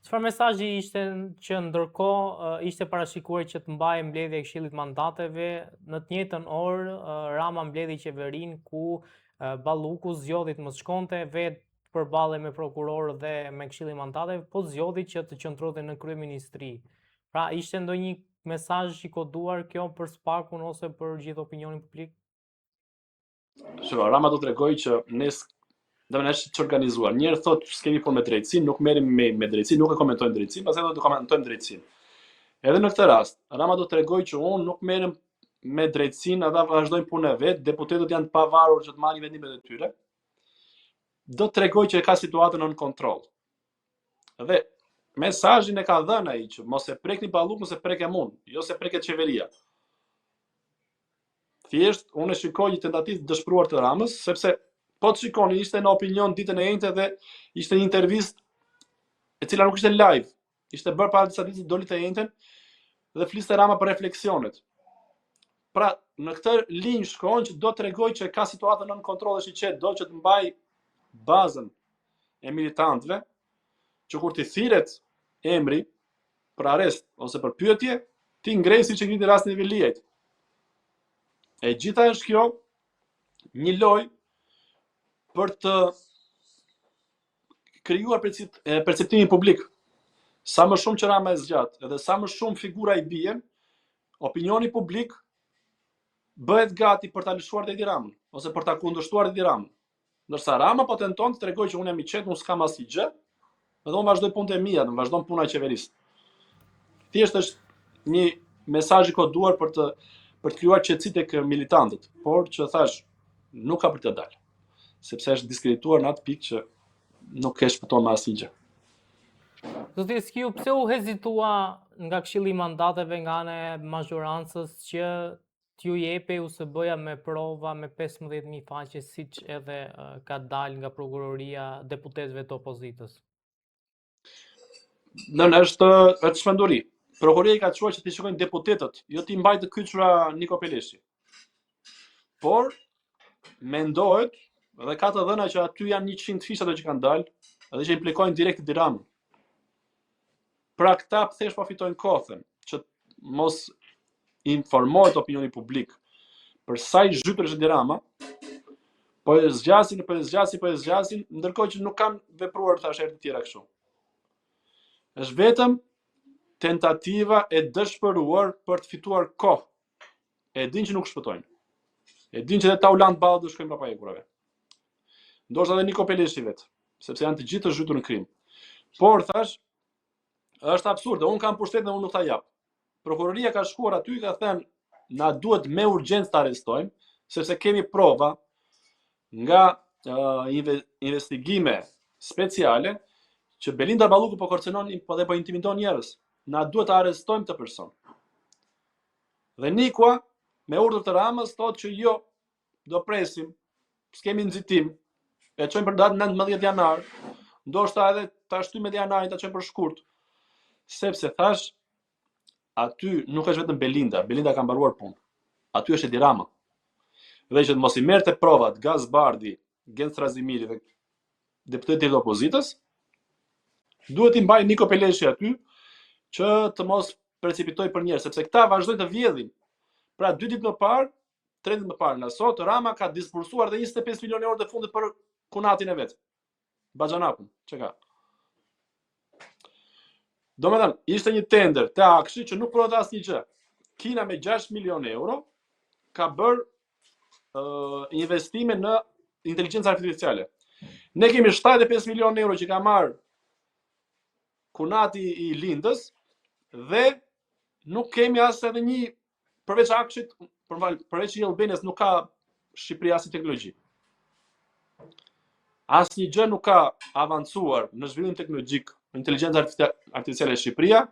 Çfarë mesazhi ishte që ndërkohë ishte parashikuar që të mbajë mbledhja e Këshillit Mandateve, në të njëjtën orë Rama mbledhi qeverinë ku Balluku zgjodhi të mos shkonte vetë përballej me prokurorë dhe me Këshillin Mandateve, po zgjodhi që të qëndronte në kryeministri. Pra ishte ndonjë mesazh i koduar kjo për Spakun ose për gjithë opinionin publik? Rama do t'rregoj që ne është që organizuar. Njerë thot s'kemi punë me drejtësinë, nuk merrem me drejtësinë, nuk e komentojmë drejtësinë, pastaj do të komentojmë drejtësinë. Edhe në këtë rast, Rama do t'rregoj që unë nuk merrem me drejtësinë, ata vazhdojnë punën e vet, deputetët janë të pavarur që të marrin vendimet e tyre. Do t'rregoj që e ka situatën nën kontroll. Dhe mesazhin e ka dhënë ai që mos e prekni Ballukun se prekem unë, jo se preket qeveria. Thjesht unë shikoj një tentativë të dëshpëruar të Ramës, sepse po të shikoni, ishte në opinion ditën e njëjtë dhe ishte një intervistë e cila nuk ishte live. Ishte bërë para disa ditë doli të njëjtën dhe fliste Rama për refleksionet. Pra, në këtë linjë shkon që do t'rregoj që ka situatën nën kontroll dhe shiqet, do që të mbaj bazën e militantëve, që kur t'i thirret emri për arrest ose për pyetje, ti ngrej siç e ngriti rastin e Viliajt. E gjitha është kjo një lojë për të krijuar perceptimin publik. Sa më shumë që Rama e zgjat, edhe sa më shumë figura i bien, opinioni publik bëhet gati për ta lëshuar Edi Ramën ose për ta kundërshtuar Edi Ramën. Ndërsa Rama po tenton të tregojë që unë jam i qetë, unë s'kam asnjë gjë, edhe unë vazhdoj punët e mia, unë vazhdon puna e qeverisë. Thjesht është një mesazh i koduar për të krijuar qetësi tek militantët, por që thash nuk ka për të dalë, sepse është diskredituar në atë pikë që nuk e shpëton me asnjë gjë. Zoti Eskiu, pse u hezitua nga Këshilli i Mandateve, nga ana e mazhorancës që t'ju jepej USB-ja me prova me 15.000 faqe, siç edhe ka dalë nga prokuroria deputetëve të opozitës? Është shmenduri. Prokuroria i ka thënë që t'i shikojnë deputetët, jo t'i mbajë të kyçura Niko Peleshi. Por mendohet dhe ka të dhëna që aty janë 100 fisha që kanë dalë, edhe që implikojnë direkt Edi Ramën. Pra këta thjesht po fitojnë kohën që mos informohet opinioni publik për sa i zhytur është Edi Rama, po e zgjasin, ndërkohë që nuk kanë vepruar herë të tjera kështu. Është vetëm tentativa e dëshpëruar për të fituar kohë. E din që nuk shpëtojnë. E din që dhe ta ulant ballë do shkojnë brapa ekurave. Ndoshta edhe Niko Peleshi vet, sepse janë të gjithë të zhytur në krim. Por thash, është absurde, unë kam pushtetin dhe unë nuk ta jap. Prokuroria ka shkuar aty, ka thënë, na duhet me urgjencë ta arrestojmë, sepse kemi prova nga investigime speciale që Belinda Balluku po kërcënon dhe po intimidon njerëz. Na duhet ta arrestojmë të person. Dhe Nikua, me urdhër të Ramës, thotë që jo, do presim, s'kemi nxitim, e çojmë për datën 19 janar, ndoshta edhe ta 17 janarin ta çojmë për shkurt. Sepse thash, aty nuk është vetëm Belinda ka mbaruar punë. Aty është Edi Rama. Dhe që të mos i merrte provat Gaz Bardi, Genç Razimiri dhe deputetët e opozitës, duhet i mbaj Niko Peleshi aty që të mos precipitoj për njerëz, sepse këta vazhdojnë të vjedhin. Pra 2 ditë më parë, 3 ditë më parë nga sot, Rama ka disbursuar dhe 25 milionë euro të fundit për kunatin e vet. Baxhanakun, çka ka? Domethënë, ishte një tender te Akshi që nuk prodhoi asnjë gjë. Kina me 6 milionë euro ka bërë investime në inteligjencë artificiale. Ne kemi 75 milionë euro që ka marrë kunati i Lindës dhe nuk kemi as edhe një, përveç Akshit, përveç Albanias nuk ka Shqipëria asnjë teknologji. Asnjë gjë nuk ka avancuar në zhvillim teknologjik në inteligjencë artificiale e Shqipëria,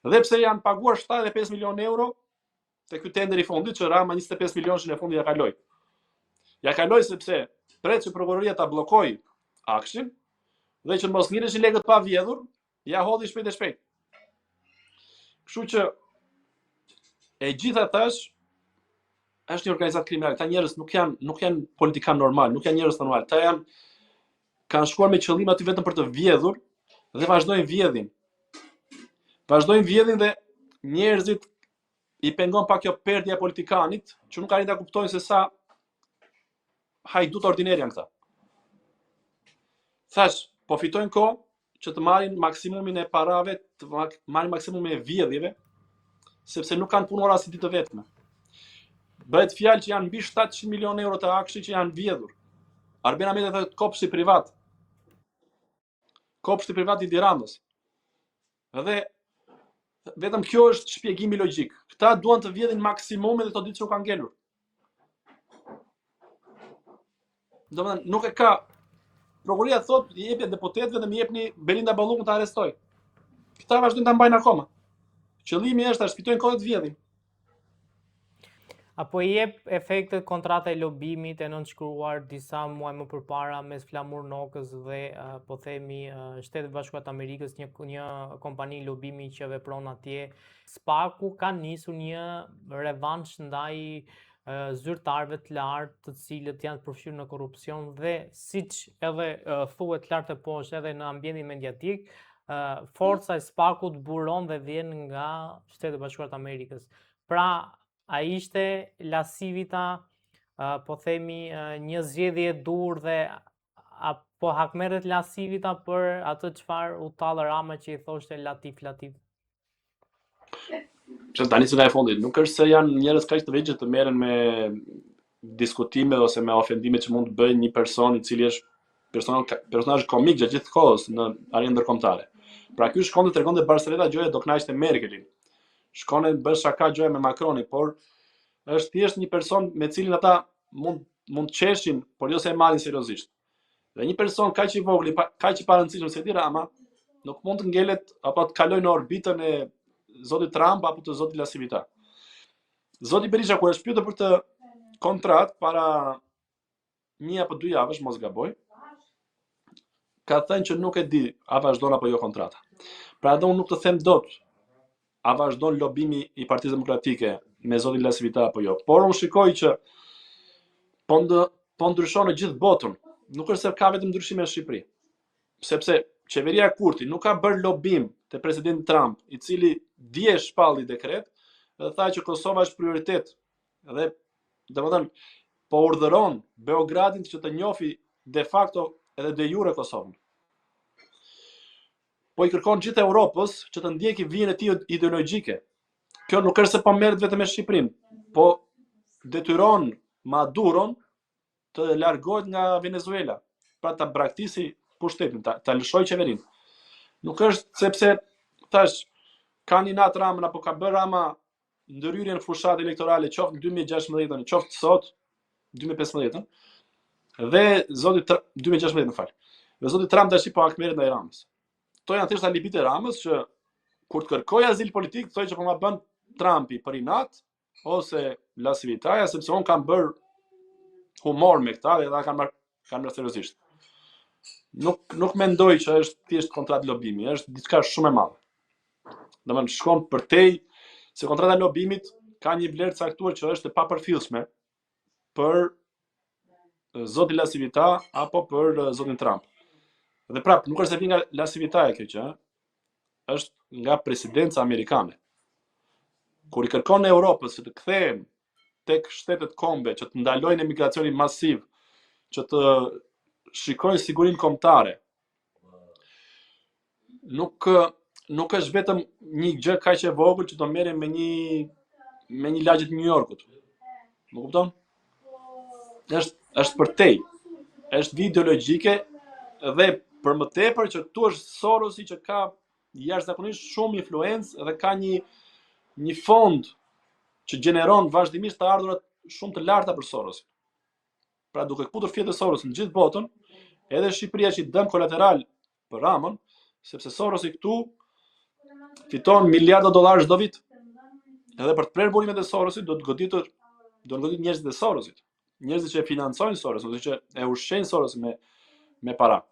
dhe pse janë paguar 75 milionë euro te ky tender i fundit që Rama 25 milionë në fund ja kaloi. Ja kaloi sepse pret që prokuroria ta bllokoi Akshin dhe që mos ngjireshin lekët pa vjedhur, ja hodhi shpejt e shpejt. Kështu që e gjitha tash është një organizatë kriminale. Këta njerëz nuk janë politikan normal, nuk janë njerëz normal. Ata kanë shkuar me qëllim aty vetëm për të vjedhur dhe vazhdojnë vjedhin. Vazhdojnë vjedhin dhe njerëzit i pengon pak kjo perdja e politikanit, që nuk arrin ta kuptojnë se sa hajdut ordiner janë këta. Thash, po fitojnë kohë që të marrin maksimumin e parave, të marrin maksimumin e vjedhjeve, sepse nuk kanë punora si ditë të vetme. Bëhet fjalë që janë mbi 700 milionë euro të akshi që janë vjedhur. Arben Ahmeti thotë kopshti privat. Kopshti privat i Tiranës. Dhe vetëm kjo është shpjegimi logjik. Këta duan të vjedhin maksimumin dhe to ditë që kanë ngelur. Domethënë nuk e ka prokuroria thotë i jepni deputetëve dhe më jepni Belinda Ballukun ta arrestoj. Këta vazhdojnë ta mbajnë akoma. Qëllimi është ta shfitojnë kohë të vjedhin. Apo i jep efektet kontrata e lobimit e nënshkruar disa muaj më përpara mes Flamur Nokës dhe po themi Shtetet Bashkuara të Amerikës, një kompani lobimi që vepron atje. Spaku ka nisur një revansh ndaj zyrtarëve të lartë, të cilët janë të përfshirë në korrupsion dhe siç edhe thuhet lart e poshtë edhe në ambientin mediatik, forca e Spakut buron dhe vjen nga Shtetet Bashkuara të Amerikës. Pra a ishte lasivita, po themi, një zgjedhje e dur dhe apo hakmerret lasivita për atë çfarë u tallë Rama që i thoshte latif. Që tani se nga e fundit, nuk është se janë njerëz kaq të vegjël të merren me diskutime ose me ofendime që mund të bëjë një person i cili është personazh komik gjatë gjithë kohës në arenën ndërkombëtare. Pra ky shkonte tregonte Barcelona gjoja do kënaqte Merkelin. Shkone bën shaka gjoja me Macronin, por është thjesht një person me cilin ata mund të qeshin, por jo se e marrin seriozisht. Dhe një person kaq i vogël, kaq i parëndësishëm si Rama, nuk mund të ngelet apo të kalojë në orbitën e zotit Trump apo të zotit Lasivita. Zoti Berisha kur është pyetur për të kontratë para 1 apo 2 javësh, mos gaboj, ka thënë që nuk e di a vazhdon apo jo kontrata. Pra edhe unë nuk të them dot a vazhdon lobimi i Partisë Demokratike me zotin Lasivita apo jo. Por unë shikoj që po ndryshon në gjithë botën. Nuk është se ka vetëm ndryshime në Shqipëri. Sepse qeveria e Kurti nuk ka bërë lobim te presidenti Trump, i cili dje shpalli dekret dhe tha që Kosova është prioritet. Dhe domethënë po urdhëron Beogradin që të njohë de facto edhe de jure Kosovën. Po i kërkon gjithë Europës që të ndjeki vijën e tij ideologjike. Kjo nuk është se po merret vetëm me Shqipërinë, po detyron Maduron të largohet nga Venezuela, pra ta braktisi pushtetin, ta lëshoj qeverinë. Nuk është sepse thash ka një natë Ramën apo ka bërë Rama ndërhyrjen në fushat elektorale qoftë në 2016, qoftë sot 2015, dhe zoti 2016 më fal. Dhe zoti Trump tash po hakmerret ndaj Ramës. Kto janë thjesht alibit e Ramës që kur të kërkoj azil politik thoi që po ma bën Trumpi për inat ose Lasivitaja sepse on kanë bër humor me këta dhe ata kanë marrë seriozisht. Nuk mendoj që është thjesht kontratë lobimi, është diçka shumë e madhe. Domethënë shkon përtej se kontrata e lobimit ka një vlerë caktuar që është e papërfillshme për zotin Lasivita apo për zotin Trump. Dhe prap, nuk është se vjen nga Lasivitaja kjo që, është nga presidenca amerikane. Kur i kërkon Europës që të kthehen tek shtetet kombe, që të ndalojnë emigracionin masiv, që të shikojnë sigurinë kombëtare. Nuk është vetëm një gjë kaq e vogël që do merrem me një lagje të New Yorkut. Më kupton? Është përtej. Është ideologjike dhe për më tepër që këtu është Sorosi që ka jashtëzakonisht shumë influencë dhe ka një fond që gjeneron vazhdimisht të ardhurat shumë të larta për Sorosin. Pra duke kputur fjetë Sorosin në gjithë botën, edhe Shqipëria që i dëm kolateral për Ramën, sepse Sorosi këtu fiton miliarda dollarë çdo vit. Edhe për të prerë burimet e Sorosit do të goditur njerëzit e Sorosit, njerëzit që e financojnë Sorosin, ose që e ushqejnë Sorosin me para.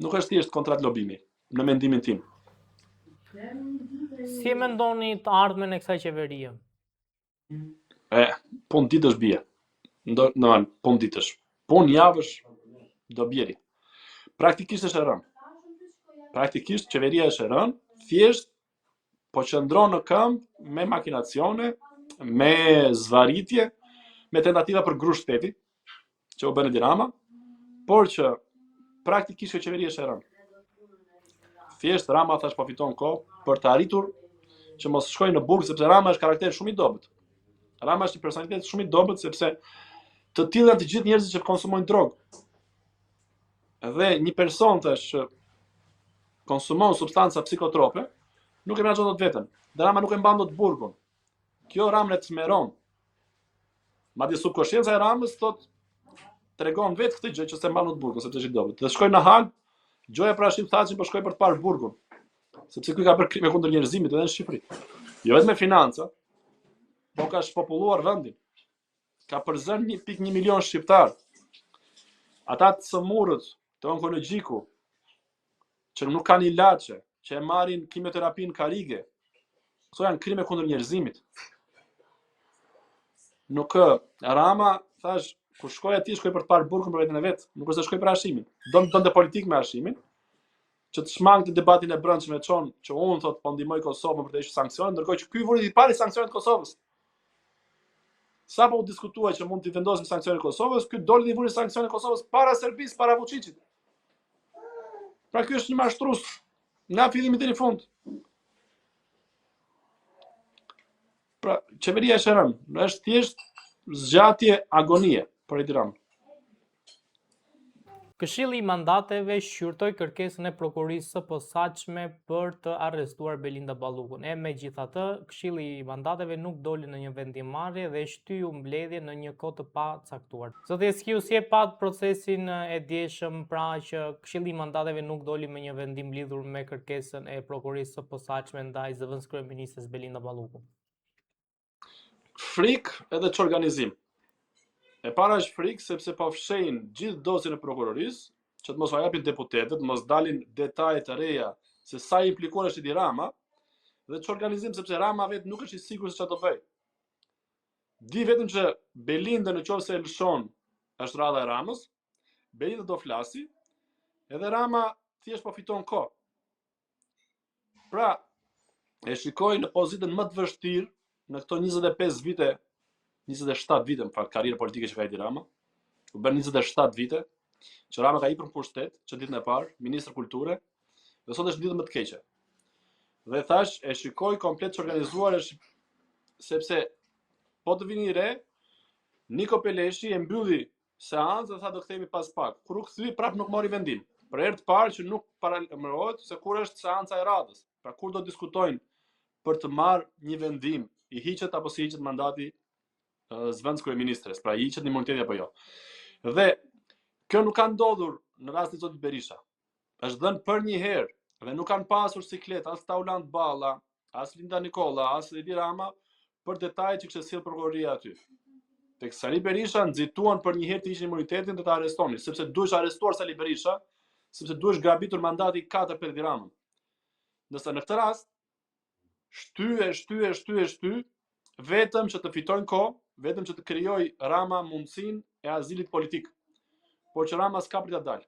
Nuk është thjesht kontratë lobimi, në mendimin tim. Si e mendoni të ardhmen e kësaj qeverie? Pun ditësh bie. Pun ditësh. Pun javësh do bjeri. Praktikisht është e rënë. Praktikisht qeveria është e rënë, thjesht po qëndron në këmbë me makinacione, me zvaritje, me tentativa për grush shteti, që u bën Edi Rama, por që praktikisht kjo qeveri është e rënë. Thjesht Rama thash po fiton kohë për të arritur që mos shkojnë në burg, sepse Rama është karakter shumë i dobët. Rama është një personalitet shumë i dobët sepse të tillë janë të gjithë njerëzit që konsumojnë drogë. Dhe një person thash që konsumon substanca psikotrope, nuk e menaxhon dot veten. Dhe Rama nuk e mban dot burgun. Kjo Ramën e smeron. Madje subkonscienca e Ramës tregon vetë këtë gjë që se mban dot burgun, sepse është i dobët. Dhe shkoi në Hag, gjoja parashim thashin po shkoi për të parë burgun. Sepse ky ka bërë krime kundër njerëzimit edhe në Shqipëri. Jo vetëm me financa, po ka shpopulluar vendin. Ka përzën 1.1 milion shqiptar. Ata të sëmurët, të onkologjiku, që nuk kanë ilaçe, që e marrin kimioterapinë karige. Këto janë krime kundër njerëzimit. Nuk Rama thash kur shkoi atij shkoi për të parë burgun për veten e vet, nuk është se shkoi për arshimin. Donte politikë me arshimin, që të shmangte debatin e brendshëm e çon që unë thot po ndihmoj Kosovën për të hequr sanksionet, ndërkohë që ky vuri i pari sanksionet Kosovës. Sa po u diskutua që mund të vendosim sanksionet Kosovës, ky doli dhe i vuri sanksionet Kosovës para Serbisë, para Vučićit. Pra ky është një mashtrues nga fillimi deri në fund. Pra qeveria e rënë, është thjesht zgjatje agonie për Edi Ramën. Këshilli i mandateve shqyrtoi kërkesën e prokurorisë së posaçme për të arrestuar Belinda Ballukun. Megjithatë, Këshilli i mandateve nuk doli në një vendimmarrje dhe shtyu mbledhjen në një kohë të pacaktuar. Zoti Eskiu, si e pat procesin e dieshëm, pra që Këshilli i mandateve nuk doli me një vendim lidhur me kërkesën e prokurorisë së posaçme ndaj zëvendës kryeministres Belinda Balluku? Frikë edhe çorganizim. E para është frikë sepse po fshehin gjithë dosjen e prokurorisë, që të mos u japin deputetët, mos dalin detaje të reja se sa i implikuar është Edi Rama, dhe çorganizim sepse Rama vetë nuk është i sigurt se çfarë do bëj. Di vetëm që Belinda nëse e lëshon është radha e Ramës, Belinda do flasi, edhe Rama thjesht po fiton kohë. Pra, e shikoj në pozitën më të vështirë në këto 25 vite 27 vite në fakt karrierë politike që ka Edi Rama. U bën 27 vite që Rama ka hipur në pushtet, që ditën e parë, ministër kulture, dhe sot është ditë më të keqe. Dhe thash, e shikoj komplet që organizuar është sepse po të vini re, Niko Peleshi e mbylli seancën dhe tha do kthehemi pas pak. Kur u kthye prap nuk mori vendim. Për herë të parë që nuk paralajmërohet se kur është seanca e radhës. Pra kur do diskutojnë për të marrë një vendim, i hiqet apo si hiqet mandati zëvendës kryeministres, pra i hiqet imuniteti apo jo. Dhe kjo nuk ka ndodhur në rastin e zotit Berisha. Është dhënë për një herë dhe nuk kanë pasur siklet as Taulant Balla, as Linda Nikola, as Edi Rama për detajet që kishte sjell prokuroria aty. Tek Sali Berisha nxituan për një herë të hiqin imunitetin dhe të arrestonin, sepse duhesh arrestuar Sali Berisha, sepse duhesh grabitur mandati 4 për Edi Ramën. Nëse në këtë rast shty vetëm që të fitojnë kohë, vetëm që të krijoj Rama mundësinë e azilit politik. Por që Rama s'ka prit ta dalë,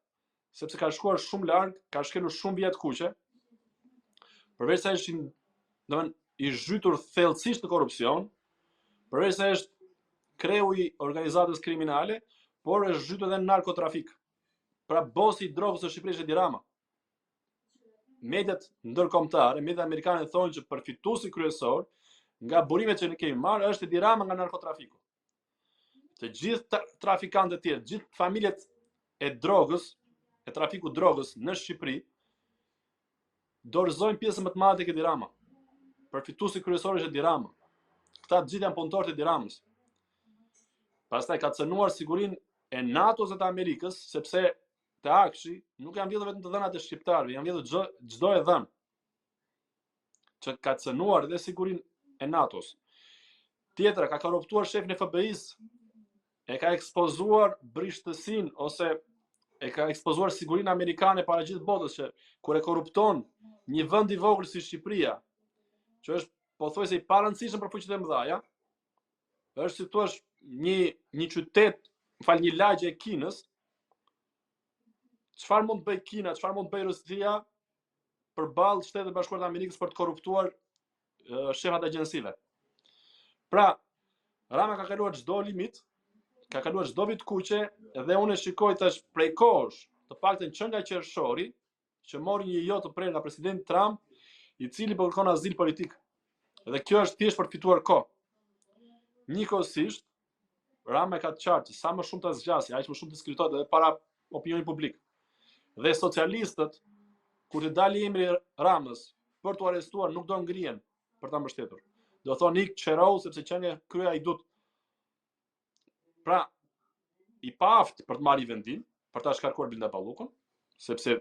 sepse ka shkuar shumë larg, ka shkelur shumë vjet kuqe. Përveç se është i zhytur thellësisht në korrupsion, përveç se është kreu i organizatës kriminale, por është zhytur edhe në narkotrafik. Pra bosi i drogës së Shqipërisë Edi Rama. Mediat ndërkombëtare, mediat amerikane thonë që përfituesi kryesor nga burimet që ne kemi marrë është Edi Rama nga narkotrafiku. Të gjithë trafikantët e tjerë, gjithë familjet e drogës, e trafiku drogës në Shqipëri, dorëzojnë pjesën më të madhe tek Edi Rama. Përfituesi kryesor është Edi Rama. Këta të gjithë janë punëtorë të Edi Ramës. Pastaj ka cënuar sigurinë e NATO-s dhe të Amerikës, sepse te Akshi nuk janë vjedhur vetëm të dhënat e shqiptarëve, janë vjedhur çdo e dhënë. Që ka cënuar edhe sigurinë e NATO-s. Tjetra ka korruptuar shefin e FBI-s, e ka ekspozuar brishtësinë ose e ka ekspozuar sigurinë amerikane para gjithë botës që kur e korrupton një vend i vogël si Shqipëria, që është pothuajse i parëndësishëm për fuqitë e mëdha, është si thua një qytet, një lagje e Kinës. Çfarë mund të bëj Kina, çfarë mund të bëj Rusia përballë Shtetet e Bashkuara të Amerikës për të korruptuar shefat e agjensive. Pra, Rama ka kaluar çdo limit, ka kaluar çdo vit kuqe dhe unë shikoj tash prej kohësh, të paktën që nga qershori, që mori një jo të prerë nga presidenti Trump, i cili po kërkon azil politik. Dhe kjo është thjesht për të fituar kohë. Njëkohësisht, Rama ka të qartë që sa më shumë të zgjasë, aq më shumë të skritohet edhe para opinionit publik. Dhe socialistët, kur të dalë emri Ramës për t'u arrestuar, nuk do ngrihen për ta mbështetur. Do thonë ik qerou sepse qenë krya i dut. Pra, i paft për të marrë vendim, për ta shkarkuar Belinda Pallukun, sepse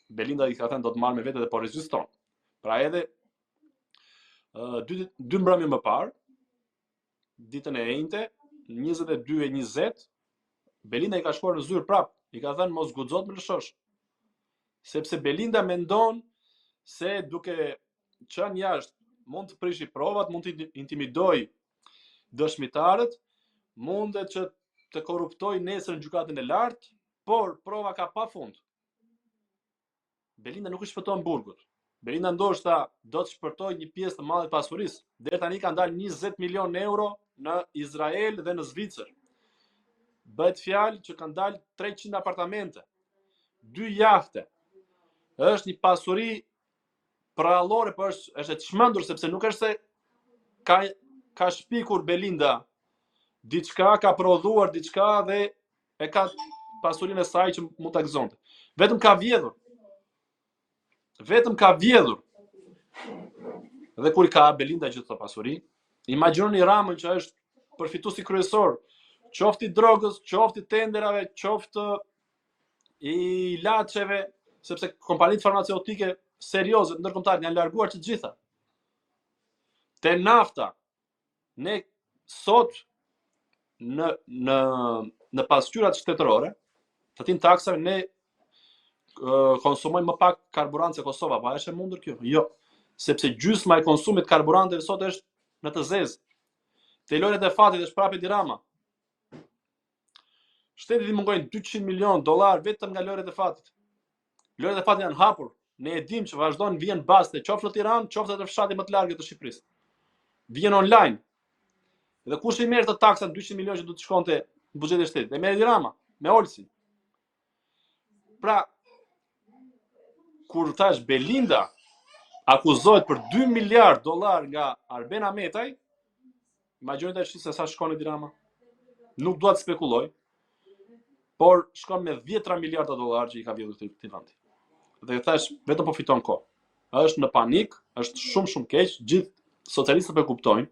Belinda i ka thënë do të marrë me vete dhe po reziston. Pra edhe dy mbrëmje më parë, ditën e enjte, 22:20, Belinda i ka shkuar në zyrë prap, i ka thënë mos guxo të më lëshosh. Sepse Belinda mendon se duke qenë jashtë mund të prishi provat, mund të intimidoj dëshmitarët, mundet që të korruptoj nesër në gjykatën e lartë, por prova ka pafund. Belinda nuk i shpëton burgut. Belinda ndoshta do të shpërtoj një pjesë të madhe të pasurisë. Deri tani ka ndalë 20 milion euro në Izrael dhe në Zvicër. Bëhet fjalë që kanë dalë 300 apartamente, 2 jahte. Është një pasuri prallore, por është e çmendur sepse nuk është se ka shpikur Belinda diçka, ka prodhuar diçka dhe e ka pasurinë e saj që mund ta gëzonte. Vetëm ka vjedhur. Dhe kur ka Belinda gjithë të pasuri, imagjinoni Ramën që është përfituesi kryesor, qoftë i drogës, qoftë i tenderave, qoftë i ilaçeve, sepse kompanitë farmaceutike serioze ndërkombëtare janë larguar të gjitha. Te nafta, ne sot në pasqyrat shtetërore, të tin taksave, ne konsumojmë më pak karburant se Kosova, pa është e mundur kjo? Jo, sepse gjysma e konsumit karburanteve sot është në të zezë. Te lojët e fatit është prapë di Rama. Shtetit i mungojnë $200 milion vetëm nga lojët e fatit. Lojët e fatit janë hapur. Ne e dim që vazhdojnë vjen baste, qoftë në Tiranë, qoftë në fshatet më të largët të Shqipërisë. Vjen online. Dhe kush i merr të taksat 200 milion që do të shkonte në buxhetin e shtetit? E merr di Rama, me Olsin. Pra, kur thash Belinda akuzohet për $2 miliard nga Arben Ahmetaj, imagjinoni tash se sa shkon di Rama. Nuk dua të spekuloj, por shkon me $10 miliarda që i ka vjedhur këtij vendi. Dhe thash vetëm po fiton kohë. Është në panik, është shumë keq, gjithë socialistët po e kuptojnë.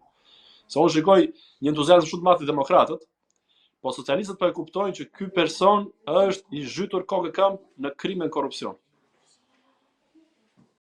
Se unë shikoj një entuziazëm shumë të madh të demokratët, po socialistët po e kuptojnë që ky person është i zhytur kokë këmbë në krim e korrupsion.